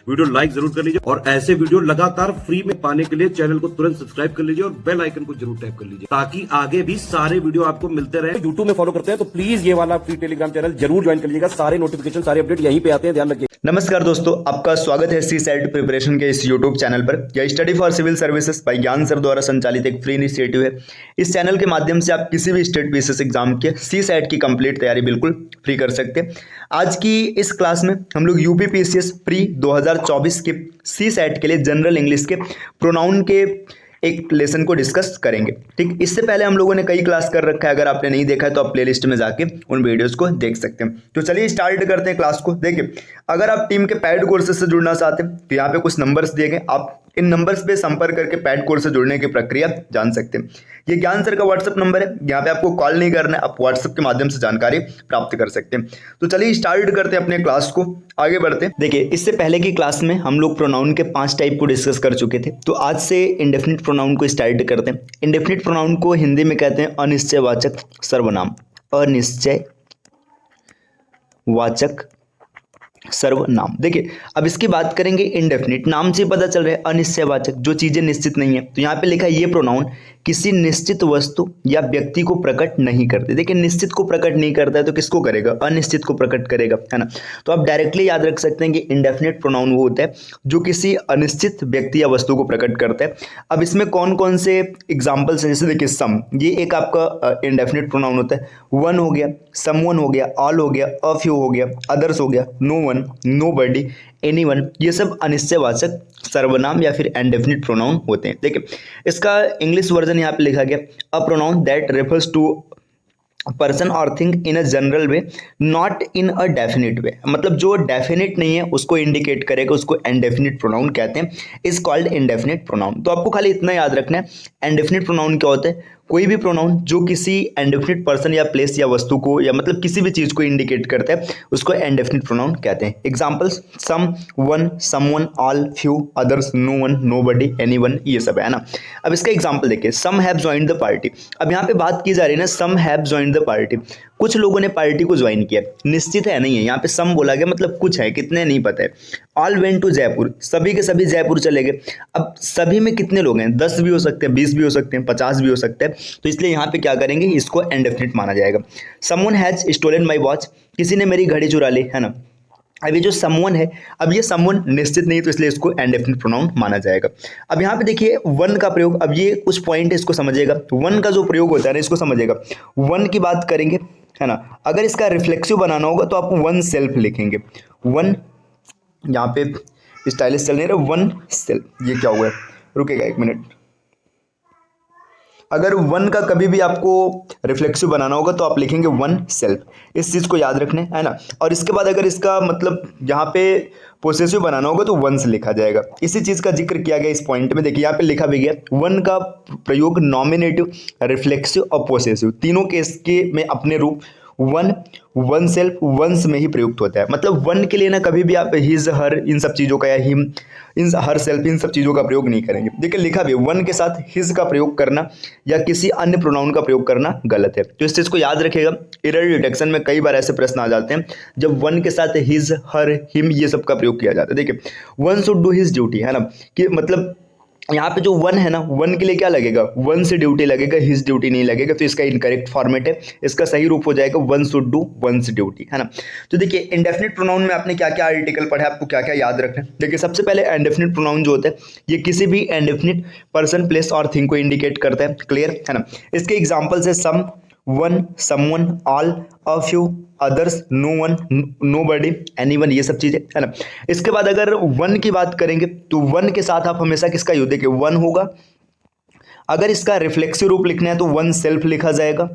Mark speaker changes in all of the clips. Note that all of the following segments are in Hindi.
Speaker 1: वीडियो लाइक जरूर कर लीजिए और ऐसे वीडियो लगातार फ्री में पाने के लिए चैनल को तुरंत सब्सक्राइब कर लीजिए और बेल आइकन को जरूर टैप कर लीजिए ताकि आगे भी सारे वीडियो आपको मिलते रहे। यूट्यूब में फॉलो करते हैं तो प्लीज ये वाला फ्री टेलीग्राम चैनल जरूर ज्वाइन कर लीजिएगा। सारे नोटिफिकेशन सारे अपडेट यहीं पे आते हैं, ध्यान रखिए।
Speaker 2: नमस्कार दोस्तों, आपका स्वागत है सी सेट प्रिपरेशन के इस यूट्यूब चैनल पर। यह study for civil services by Gyan sir द्वारा संचालित एक फ्री इनिशिएटिव है। इस चैनल के माध्यम से आप किसी भी स्टेट पीसीएस एग्जाम के सी सेट की कंप्लीट तैयारी बिल्कुल फ्री कर सकते हैं। आज की इस क्लास में हम लोग यूपी पीसीएस प्री 2024 के सी सेट के लिए जनरल इंग्लिश के प्रोनाउन के एक लेसन को डिस्कस करेंगे। ठीक, इससे पहले हम लोगों ने कई क्लास कर रखा है, अगर आपने नहीं देखा है तो आप प्लेलिस्ट में जाके उन वीडियोस को देख सकते हैं। तो चलिए स्टार्ट करते हैं क्लास को। देखिए, अगर आप टीम के पेड कोर्सेज से जुड़ना चाहते हैं तो यहाँ पे कुछ नंबर्स दिए गए, आप इन नंबर्स पे संपर्क करके पेड कोर्स से जुड़ने की प्रक्रिया जान सकते हैं। ये ज्ञान सर का व्हाट्सएप नंबर है, यहाँ पे आपको कॉल नहीं करना है, आप व्हाट्सएप के माध्यम से जानकारी प्राप्त कर सकते हैं। तो चलिए स्टार्ट करते हैं अपने क्लास को, आगे बढ़ते हैं। देखिए, इससे पहले की क्लास में हम लोग प्रोनाउन के 5 टाइप को डिस्कस कर चुके थे, तो आज से इंडेफिनिट प्रोनाउन को स्टार्ट करते हैं। इंडेफिनिट प्रोनाउन को हिंदी में कहते हैं अनिश्चयवाचक सर्वनाम। अनिश्चयवाचक सर्वनाम। देखिए, अब इसकी बात करेंगे इंडेफिनिट। नाम से पता चल रहा है अनिश्चयवाचक, जो चीजें निश्चित नहीं है। तो यहाँ पे लिखा है ये प्रोनाउन किसी निश्चित वस्तु या व्यक्ति को प्रकट नहीं करते। देखिए, निश्चित को प्रकट नहीं करता है तो किसको करेगा? अनिश्चित को प्रकट करेगा, है ना। तो आप डायरेक्टली याद रख सकते हैं कि इंडेफिनिट प्रोनाउन वो होता है जो किसी अनिश्चित व्यक्ति या वस्तु को प्रकट करता है। अब इसमें कौन कौन से एग्जाम्पल्स हैं? जैसे देखिए, सम, ये एक आपका इंडेफिनिट प्रोनाउन होता है। वन हो गया, समवन हो गया, ऑल हो गया, अ फ्यू हो गया, अदर्स हो गया, नो वन, नोबडी, एनीवन, ये सब अनिश्चयवाचक सर्वनाम या फिर इंडेफिनिट प्रोनाउन होते हैं। देखिए, इसका इंग्लिश वर्जन यहाँ पे लिखा गया, a pronoun that refers to person और thing in a general way, not in a definite way. मतलब जो डेफिनेट नहीं है उसको इंडिकेट करेगा, उसको इंडेफिनिट प्रोनाउन कहते हैं। Is called indefinite pronoun. तो आपको खाली इतना याद रखना है, इंडेफिनिट प्रोनाउन क्या होता है? कोई भी प्रोनाउन जो किसी इंडेफिनिट पर्सन या प्लेस या वस्तु को या मतलब किसी भी चीज को इंडिकेट करता है उसको इंडेफिनिट प्रोनाउन कहते हैं। Examples, some, one, someone, all, few, others, no one, nobody, anyone, ये सब है ना। अब इसका एग्जांपल देखिए, some have joined the party. अब यहाँ पे बात की जा रही है ना, some have joined the party, कुछ लोगों ने पार्टी को ज्वाइन किया। निश्चित है नहीं है, यहाँ पे सम बोला गया, मतलब कुछ है, कितने नहीं पता है। ऑल वेंट टू जयपुर, सभी के सभी जयपुर चले गए। अब सभी में कितने लोग हैं? 10 भी हो सकते हैं, 20 भी हो सकते हैं, 50 भी हो सकते हैं। तो इसलिए यहाँ पे क्या करेंगे, इसको इंडेफिनिट माना जाएगा। Someone has stolen my watch, किसी ने मेरी घड़ी चुरा ली, है ना। अब ये जो समवन है, अब ये समवन निश्चित नहीं, तो इसलिए इसको इंडेफिनिट प्रोनाउन माना जाएगा। अब यहाँ पे देखिए वन का प्रयोग, अब ये कुछ पॉइंट है, इसको समझिएगा। वन का जो प्रयोग होता है ना, इसको समझिएगा। वन की बात करेंगे, है ना। अगर इसका रिफ्लेक्सिव बनाना होगा तो आप वन सेल्फ लिखेंगे। वन, यहाँ पे स्टाइलिश चल नहीं रहा, वन सेल्फ। ये क्या हुआ है, रुकेगा एक मिनट। अगर वन का कभी भी आपको रिफ्लेक्सिव बनाना होगा तो आप लिखेंगे वन सेल्फ। इस चीज़ को याद रखना है ना। और इसके बाद अगर इसका मतलब यहाँ पे पोसेसिव बनाना होगा तो वन से लिखा जाएगा। इसी चीज़ का जिक्र किया गया इस पॉइंट में। देखिए, यहाँ पे लिखा भी गया, वन का प्रयोग नॉमिनेटिव, रिफ्लेक्सिव और पोसेसिव तीनों केस के में अपने रूप वन, वन सेल्फ, वंस में ही प्रयुक्त होता है। मतलब वन के लिए ना कभी भी आप हिज, हर, इन सब चीज़ों का या हिम, इन हर सेल्फ, इन सब चीज़ों का प्रयोग नहीं करेंगे। देखिए, लिखा भी वन के साथ हिज का प्रयोग करना या किसी अन्य प्रोनाउन का प्रयोग करना गलत है। तो इस चीज़ को याद रखिएगा। एरर डिटेक्शन में कई बार ऐसे प्रश्न आ जाते हैं जब वन के साथ हिज, हर, हिम ये सब का प्रयोग किया जाता है। देखिए, one should do his duty, है ना, कि मतलब यहाँ पे जो वन है ना, वन के लिए क्या लगेगा? वन से ड्यूटी लगेगा, हिज ड्यूटी नहीं लगेगा। तो इसका इनकरेक्ट फॉर्मेट है, इसका सही रूप हो जाएगा one should do once duty, है ना। तो देखिए, इंडेफिनिट प्रोनाउन में आपने क्या क्या आर्टिकल पढ़ा, आपको क्या क्या याद रखना है। देखिए, सबसे पहले इंडेफिनिट प्रोनाउन जो होता है ये किसी भी इंडेफिनिट पर्सन, प्लेस और थिंग को इंडिकेट करता है। क्लियर है ना। इसके एग्जाम्पल्स है some, one, someone, all, a few, others, no one, nobody, anyone, ये सब चीजें, है ना। इसके बाद अगर वन की बात करेंगे तो वन के साथ आप हमेशा किसका यूज, देखिए वन होगा। अगर इसका रिफ्लेक्सिव रूप लिखना है तो वन सेल्फ लिखा जाएगा,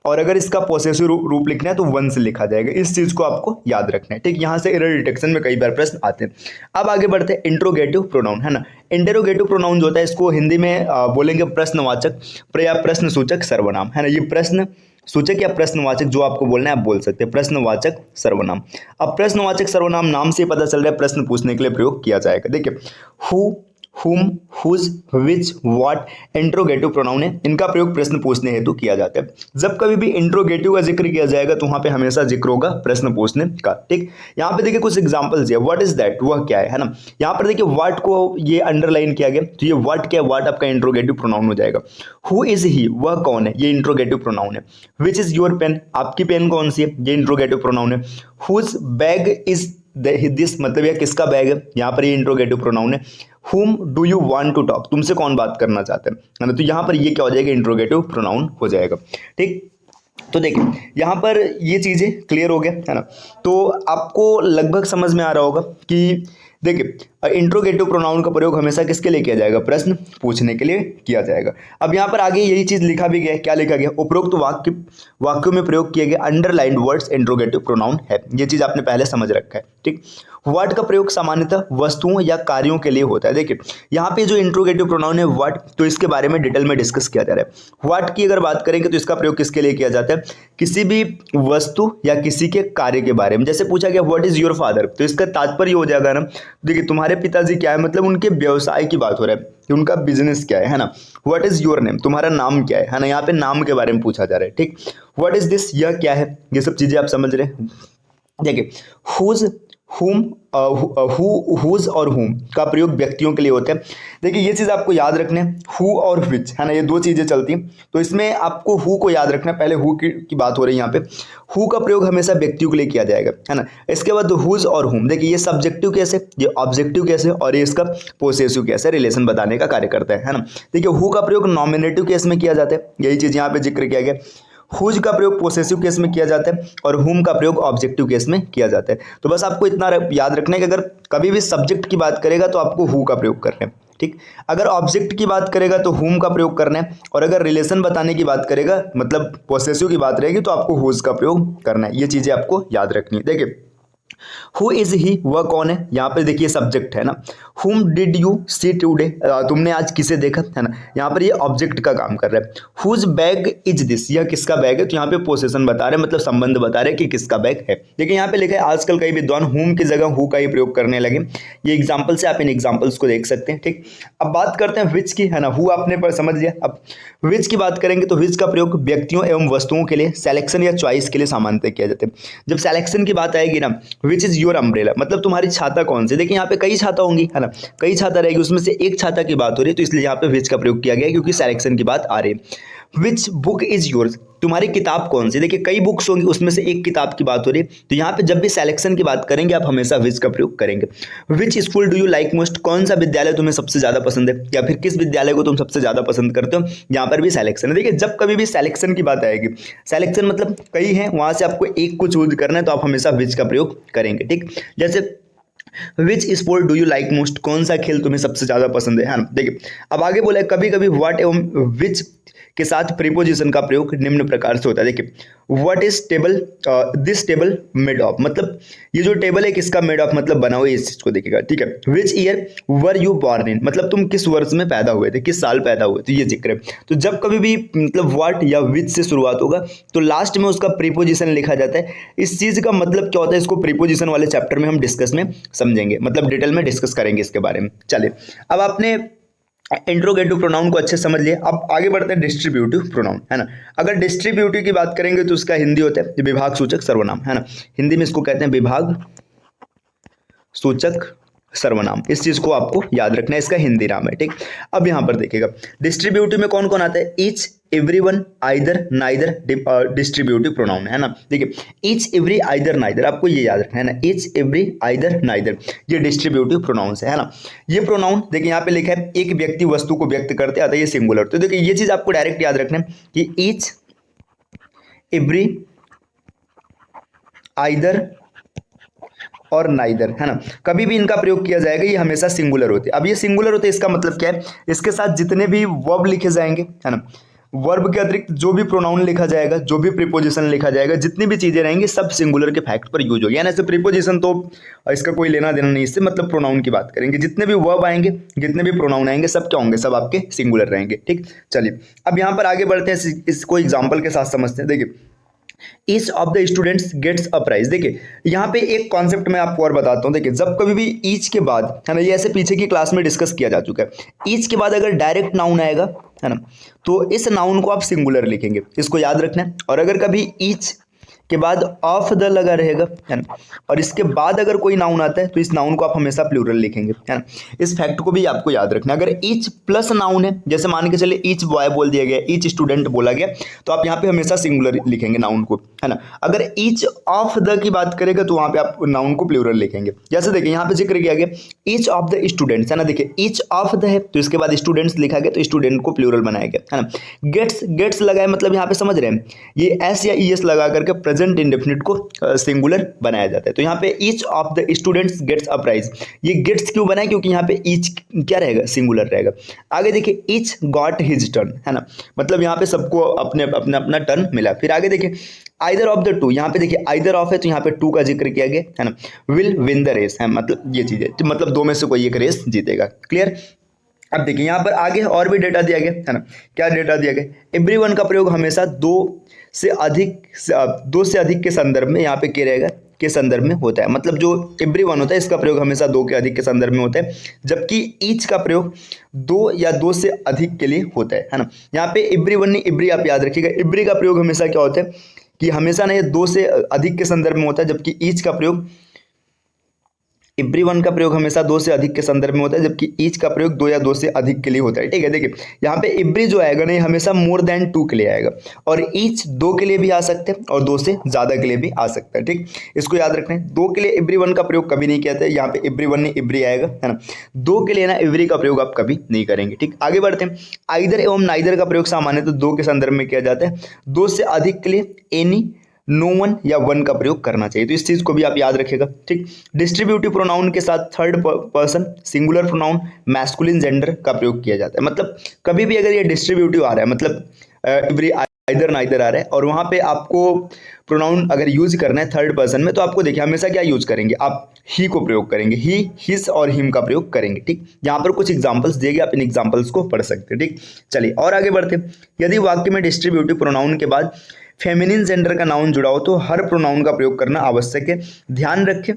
Speaker 2: और अगर इसका पोसेसिव रूप लिखना है तो वन से लिखा जाएगा। इस चीज को आपको याद रखना है। ठीक, यहाँ से एरर डिटेक्शन में कई बार प्रश्न आते हैं। अब आगे बढ़ते हैं इंट्रोगेटिव प्रोनाउन, है ना। इंटेरोगेटिव प्रोनाउन जो होता है इसको हिंदी में बोलेंगे प्रश्नवाचक या प्रश्न सूचक सर्वनाम, है ना। ये प्रश्न सूचक या प्रश्नवाचक जो आपको बोलना है आप बोल सकते हैं, प्रश्नवाचक सर्वनाम। अब प्रश्नवाचक सर्वनाम नाम से पता चल रहा है प्रश्न पूछने के लिए प्रयोग किया जाएगा। देखिए, who, whom, whose, which, what interrogative pronoun है, इनका प्रयोग प्रश्न पूछने हेतु किया जाता है। जब कभी भी इंट्रोगेटिव का जिक्र किया जाएगा तो वहां पे हमेशा जिक्र होगा प्रश्न पूछने का। ठीक, यहाँ पे देखिए कुछ एग्जांपल्स है। व्हाट इज दैट, वह क्या है ना। यहाँ पर देखिए व्हाट को ये अंडरलाइन किया गया, तो ये व्हाट क्या है, व्हाट आपका इंट्रोगेटिव प्रोनाउन हो जाएगा। हु इज ही, वह कौन है, ये इंट्रोगेटिव प्रोनाउन है। विच इज योर पेन, आपकी पेन कौन सी है, ये इंट्रोगेटिव प्रोनाउन है। हुज बैग इज दिस, मतलब यह किसका बैग है, यहाँ पर ये इंट्रोगेटिव प्रोनाउन है। whom do you want to talk, तुमसे कौन बात करना चाहते हैं, है ना। तो यहाँ पर ये क्या हो जाएगा, इंट्रोगेटिव प्रोनाउन हो जाएगा। ठीक, तो देखिए यहाँ पर ये चीज़ें क्लियर हो गया, है ना। तो आपको लगभग समझ में आ रहा होगा कि देखिए इंट्रोगेटिव प्रोनाउन का प्रयोग हमेशा किसके लिए किया जाएगा, प्रश्न पूछने के लिए किया जाएगा। अब यहाँ पर आगे यही चीज़ लिखा भी गया है, क्या लिखा गया, उपरोक्त वाक्यों में प्रयोग किए गए अंडरलाइंड वर्ड्स इंट्रोगेटिव प्रोनाउन है। ये चीज़ आपने पहले समझ रखा है। ठीक, व्हाट का प्रयोग सामान्यतः वस्तुओं या कार्यों के लिए होता है। देखिए यहाँ पे जो इंट्रोगेटिव प्रोनाउन है व्हाट, तो इसके बारे में डिटेल में डिस्कस किया जा रहा है। व्हाट की अगर बात करेंगे तो इसका प्रयोग किसके लिए किया जाता है, किसी भी वस्तु या किसी के कार्य के बारे में। जैसे पूछा गया व्हाट इज योर फादर, तो इसका तात्पर्य हो जाएगा ना, देखिए तुम्हारे पिताजी क्या है, मतलब उनके व्यवसाय की बात हो रहा है कि उनका बिजनेस क्या है ना। व्हाट इज योर नेम, तुम्हारा नाम क्या है ना, यहाँ पे नाम के बारे में पूछा जा रहा है। ठीक, व्हाट इज दिस, यह क्या है, ये सब चीजें आप समझ रहे हैं। देखिए हुज, हुम, हुज और हुम का प्रयोग व्यक्तियों के लिए होता है। देखिए ये चीज़ आपको याद रखना है, हु और विच, है ना, ये दो चीज़ें चलती हैं। तो इसमें आपको हु को याद रखना है, पहले हु की बात हो रही है यहाँ पे। हु का प्रयोग हमेशा व्यक्तियों के लिए किया जाएगा, है ना। इसके बाद हुज और हुम, देखिए ये सब्जेक्टिव केस है, ये ऑब्जेक्टिव केस है और ये इसका पोसेसिव केस है, रिलेशन बताने का कार्य करता है ना। देखिए हु का प्रयोग नॉमिनेटिव केस में किया जाता है, यही चीज़ यहाँ पे जिक्र किया गया। हुज का प्रयोग पोसेसिव केस में किया जाता है और हुम का प्रयोग ऑब्जेक्टिव केस में किया जाता है। तो बस आपको इतना याद रखना है कि अगर कभी भी सब्जेक्ट की बात करेगा तो आपको हु का प्रयोग करना है। ठीक, अगर ऑब्जेक्ट की बात करेगा तो हुम का प्रयोग करना है, और अगर रिलेशन बताने की बात करेगा, मतलब पोसेसिव की बात रहेगी, तो आपको हुज का प्रयोग करना है। ये चीज़ें आपको याद रखनी है। देखिए हु इज ही, वह कौन है, यहाँ पे देखिए सब्जेक्ट है ना। हुम डिड यू सी टूडे, तुमने आज किसे देखा, है ना। यहाँ पर ये ऑब्जेक्ट का काम कर रहा है। हुज बैग इज दिस, यह किसका बैग है, तो यहाँ पे पोसेशन बता रहे हैं, मतलब संबंध बता रहे हैं कि किसका बैग है। देखिए यहाँ पे लिखा है आजकल कई विद्वान हुम की जगह हु का ही प्रयोग करने लगे। ये एग्जाम्पल से आप इन एग्जाम्पल्स को देख सकते हैं। ठीक, अब बात करते हैं विच की, है ना। हु आपने पर समझ लिया। अब विच की बात करेंगे तो विच का प्रयोग व्यक्तियों एवं वस्तुओं के लिए सिलेक्शन या चॉइस के लिए सामान्यतः किया जाता है। जब सिलेक्शन की बात आएगी ना, विच इज योर अम्ब्रेला, मतलब तुम्हारी छाता कौन सी। देखिए यहाँ पे कई छाता होंगी, है ना, कई छाता रहेगी, उसमें से एक छाता की बात हो रही है, तो इसलिए यहाँ पे विच का प्रयोग किया गया है, क्योंकि सिलेक्शन की बात आ रही है। विच बुक इज योर्स, तुम्हारी किताब कौन सी। देखिए कई बुक्स होंगी, उसमें से एक किताब की बात हो रही है, तो यहाँ पे जब भी सिलेक्शन की बात करेंगे आप हमेशा विच का प्रयोग करेंगे। Which school do you like most, कौन सा विद्यालय तुम्हें सबसे ज्यादा पसंद है, या फिर किस विद्यालय को तुम सबसे ज्यादा पसंद करते हो, यहाँ पर भी सिलेक्शन है। देखिए जब कभी भी सिलेक्शन की बात आएगी, सिलेक्शन मतलब कई है, वहां से आपको एक को चूज करना है, तो आप हमेशा विच का प्रयोग करेंगे। ठीक, जैसे which sport do you like most, कौन सा खेल तुम्हें सबसे ज्यादा पसंद है ना। देखिए अब आगे बोला है कभी कभी व्हाट एवं विच के साथ प्रीपोजिशन का प्रयोग निम्न प्रकार से होता है। देखिए what is table, this table made of, मतलब ये जो टेबल है किसका मेड ऑफ, मतलब बना हुआ इस चीज को देखिएगा। ठीक है, which year were you born in, मतलब तुम किस वर्ष में पैदा हुए थे, किस साल पैदा हुए थे, ये जिक्र है। तो जब कभी भी मतलब व्हाट या विच से शुरुआत होगा तो लास्ट में उसका प्रीपोजिशन लिखा जाता है। इस चीज का मतलब क्या होता है, इसको प्रीपोजिशन वाले चैप्टर में हम डिस्कस में समझेंगे, मतलब डिटेल में डिस्कस करेंगे इसके बारे में। चलिए अब आपने इंट्रोगेटिव प्रोनाउन को अच्छे समझ लिए, अब आगे बढ़ते हैं डिस्ट्रीब्यूटिव प्रोनाउन, है ना। अगर डिस्ट्रीब्यूटिव की बात करेंगे तो उसका हिंदी होता है विभाग सूचक सर्वनाम, है ना। हिंदी में इसको कहते हैं विभाग सूचक सर्वनाम। इस चीज को आपको याद रखना है, इसका हिंदी नाम है। ठीक, अब यहां पर देखिएगा डिस्ट्रीब्यूटिव में कौन कौन आता है, each, everyone, either, neither distributive pronoun, है ना। देखिए ईच, एवरी, आइदर, नाइदर, आपको ये याद रखना है ना। ईच, एवरी, आइदर, नाइदर, ये डिस्ट्रीब्यूटिव प्रोनाउन है ना। ये प्रोनाउन देखिए यहाँ पे लिखा है एक व्यक्ति वस्तु को व्यक्त करते आता है, ये सिंगुलर। तो देखिए ये चीज आपको डायरेक्ट याद रखना है कि ईच, एवरी, आइदर और नाइदर, है ना, कभी भी इनका प्रयोग किया जाएगा ये हमेशा सिंगुलर होते हैं। अब ये सिंगुलर होते हैं इसका मतलब क्या है, इसके साथ जितने भी वर्ब लिखे जाएंगे, है ना, वर्ब के अतिरिक्त जो भी प्रोनाउन लिखा जाएगा, जो भी प्रीपोजिशन लिखा जाएगा, जितनी भी चीजें रहेंगी सब सिंगुलर के फैक्ट पर यूज होगी। यानी ऐसे प्रीपोजिशन तो इसका कोई लेना देना नहीं, इससे मतलब प्रोनाउन की बात करेंगे, जितने भी वर्ब आएंगे, जितने भी प्रोनाउन आएंगे, सब क्या होंगे, सब आपके सिंगुलर रहेंगे। ठीक, चलिए अब यहाँ पर आगे बढ़ते हैं, इसको एग्जाम्पल के साथ समझते हैं। देखिए each of the students gets a prize. देखिए यहाँ पे एक कॉन्सेप्ट मैं आपको और बताता हूँ। देखिए जब कभी भी ईच के बाद, है ना, ये ऐसे पीछे की क्लास में डिस्कस किया जा चुका है, ईच के बाद अगर डायरेक्ट नाउन आएगा, है ना, तो इस नाउन को आप सिंगुलर लिखेंगे, इसको याद रखना है। और अगर कभी ईच के बाद ऑफ द लगा रहेगा, है ना, और इसके बाद अगर कोई नाउन आता है तो इस नाउन को आप हमेशा प्लूरल लिखेंगे, है ना। इस फैक्ट को भी आपको याद रखना है। अगर ईच प्लस नाउन है, जैसे मान के चले ईच बॉय बोल दिया गया, ईच स्टूडेंट बोला गया, तो आप यहाँ पे हमेशा सिंगुलर लिखेंगे नाउन को, है ना। अगर ईच ऑफ द की बात करेगा तो वहाँ पे आप नाउन को प्लूरल लिखेंगे। जैसे देखिए यहाँ पे जिक्र किया गया ईच ऑफ द स्टूडेंट्स, है ना। देखिए ईच ऑफ द है तो इसके बाद स्टूडेंट्स लिखा गया, तो स्टूडेंट को प्लूरल बनाया गया, है ना। गेट्स लगाए, मतलब यहाँ पे समझ रहे हैं, ये एस या ईएस लगा करके प्रेजेंट इंडेफिनिट को सिंगुलर बनाया जाता है। तो यहाँ पे each of the students gets a prize, ये गेट्स क्यों बनाए, क्योंकि यहाँ पे ईच क्या रहेगा, सिंगुलर रहेगा। आगे देखिए ईच गॉट हिज टर्न, है ना, मतलब यहाँ पे सबको अपने अपना अपना टर्न मिला। फिर आगे देखिए आइदर ऑफ द टू, यहाँ पे देखिए आइदर ऑफ है तो यहाँ पे टू का जिक्र किया गया, है ना। विल विन द रेस, है, मतलब ये चीज है, तो मतलब दो में से कोई एक रेस जीतेगा। क्लियर। अब देखिए यहाँ पर आगे और भी डेटा दिया गया, है ना। क्या डेटा दिया गया, एवरीवन का प्रयोग हमेशा दो से अधिक के संदर्भ में, यहाँ पे क्या रहेगा, के संदर्भ में होता है। मतलब जो एवरीवन होता है इसका प्रयोग हमेशा दो के अधिक के संदर्भ में होता है, जबकि ईच का प्रयोग दो या दो से अधिक के लिए होता है ना। यहाँ पे एवरीवन नहीं, एवरी आप याद रखिएगा, एवरी का प्रयोग हमेशा क्या होता है कि हमेशा ना ये दो से अधिक के संदर्भ में होता है, जबकि ईच का प्रयोग, एवरीवन का प्रयोग हमेशा दो से अधिक के संदर्भ में होता है, जबकि ईच का प्रयोग दो या दो से अधिक के लिए होता है। ठीक है, देखिए यहाँ पे एवरी जो आएगा ना ये हमेशा मोर देन टू के लिए आएगा, और ईच दो के लिए भी आ सकते हैं और दो से ज्यादा के लिए भी आ सकता है। ठीक, इसको याद रखना है। दो के लिए एवरीवन का प्रयोग कभी नहीं किया था, यहाँ पे एवरीवन नहीं एवरी आएगा, है ना। दो के लिए ना एवरी का प्रयोग आप कभी नहीं करेंगे। ठीक, आगे बढ़ते हैं। आइदर एवं नाइदर का प्रयोग सामान्य तो दो के संदर्भ में किया जाता है, दो से अधिक के लिए एनी, नो वन या वन का प्रयोग करना चाहिए, तो इस चीज को भी आप याद रखिएगा। ठीक, डिस्ट्रीब्यूटिव प्रोनाउन के साथ third person singular pronoun masculine gender का प्रयोग किया जाता है। मतलब कभी भी अगर ये डिस्ट्रीब्यूटिव आ रहा है, मतलब एवरी आइदर नाइदर आ रहा है और वहां पे आपको प्रोनाउन अगर यूज करना है थर्ड पर्सन में, तो आपको देखिए हमेशा क्या यूज करेंगे, आप ही को प्रयोग करेंगे, ही, हिज और हिम का प्रयोग करेंगे। ठीक, यहाँ पर कुछ एग्जांपल्स दिए गए, आप इन एग्जांपल्स को पढ़ सकते हैं। ठीक, चलिए और आगे बढ़ते हैं। यदि वाक्य में डिस्ट्रीब्यूटिव प्रोनाउन के बाद फेमिनिन जेंडर का नाउन जुड़ा हो तो हर प्रोनाउन का प्रयोग करना आवश्यक है। ध्यान रखें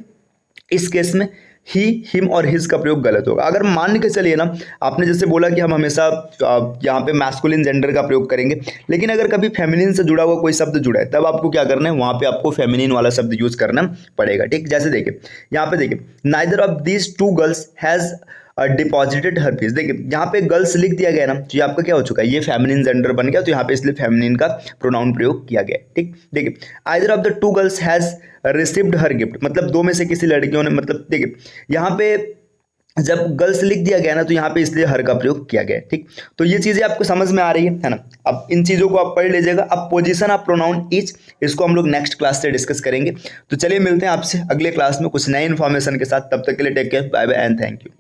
Speaker 2: इस केस में ही, हिम और हिज का प्रयोग गलत होगा। अगर मान के चलिए ना, आपने जैसे बोला कि हम हमेशा यहाँ पे मैस्कुलिन जेंडर का प्रयोग करेंगे, लेकिन अगर कभी फेमिनिन से जुड़ा हुआ कोई शब्द जुड़ा है तब आपको क्या करना है, वहाँ पे आपको फेमिनिन वाला शब्द यूज करना पड़ेगा। ठीक, जैसे देखिए यहाँ पे देखिए neither of these two girls has deposited her fees. देखिए यहाँ पे गर्ल्स लिख दिया गया ना, तो ये आपका क्या हो चुका है, ये फेमिनिन जेंडर बन गया, तो यहाँ पे इसलिए फेमिनिन का प्रोनाउन प्रयोग किया गया। ठीक, देखिए either of the two girls has received her gift, मतलब दो में से किसी लड़कियों ने, मतलब देखिए यहाँ पे जब गर्ल्स लिख दिया गया ना तो यहाँ पे इसलिए हर का प्रयोग किया गया। ठीक, तो ये चीजें आपको समझ में आ रही है ना। अब इन चीजों को आप पढ़ लीजिएगा। अब पोजीशन ऑफ प्रोनाउन ईच, इसको हम लोग नेक्स्ट क्लास से डिस्कस करेंगे। तो चलिए मिलते हैं आपसे अगले क्लास में कुछ नए इन्फॉर्मेशन के साथ। तब तक के लिए take care, bye bye and thank you.